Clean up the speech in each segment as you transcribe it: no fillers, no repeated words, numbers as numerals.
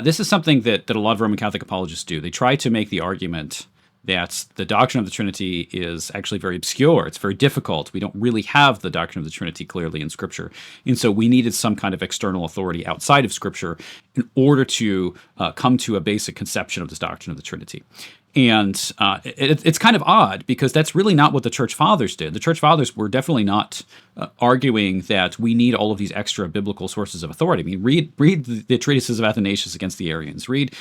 This is something that a lot of Roman Catholic apologists do. They try to make the argument that the doctrine of the Trinity is actually very obscure. It's very difficult. We don't really have the doctrine of the Trinity clearly in Scripture. And so we needed some kind of external authority outside of Scripture in order to come to a basic conception of this doctrine of the Trinity. And it's kind of odd because that's really not what the Church Fathers did. The Church Fathers were definitely not arguing that we need all of these extra biblical sources of authority. I mean, read the treatises of Athanasius against the Arians. Read,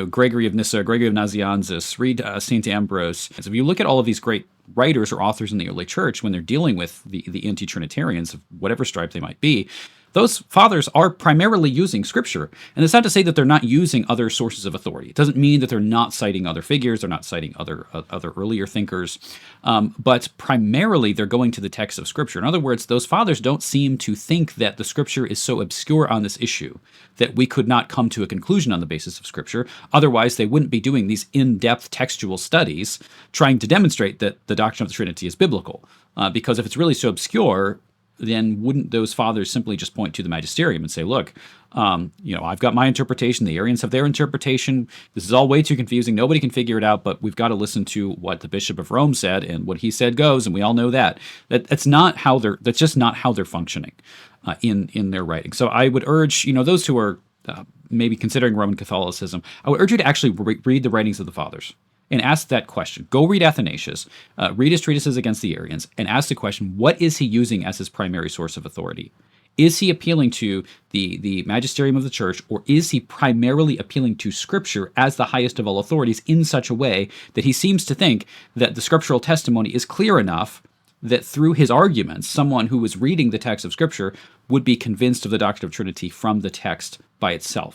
Gregory of Nyssa, Gregory of Nazianzus. Read Saint Ambrose. So if you look at all of these great writers or authors in the early Church when they're dealing with the anti-Trinitarians of whatever stripe they might be, those fathers are primarily using Scripture. And it's not to say that they're not using other sources of authority. It doesn't mean that they're not citing other figures, they're not citing other earlier thinkers, but primarily they're going to the text of Scripture. In other words, those fathers don't seem to think that the Scripture is so obscure on this issue that we could not come to a conclusion on the basis of Scripture. Otherwise, they wouldn't be doing these in-depth textual studies trying to demonstrate that the doctrine of the Trinity is biblical. Because if it's really so obscure, then wouldn't those fathers simply just point to the magisterium and say, look, I've got my interpretation, the Arians have their interpretation, this is all way too confusing, nobody can figure it out, but we've got to listen to what the Bishop of Rome said, and what he said goes, and we all know that. That's just not how they're functioning in their writing. So I would urge, those who are maybe considering Roman Catholicism, I would urge you to actually read the writings of the fathers and ask that question. Go read Athanasius, read his treatises against the Arians, and ask the question, what is he using as his primary source of authority? Is he appealing to the magisterium of the church, or is he primarily appealing to Scripture as the highest of all authorities in such a way that he seems to think that the scriptural testimony is clear enough that through his arguments, someone who was reading the text of Scripture would be convinced of the doctrine of Trinity from the text by itself?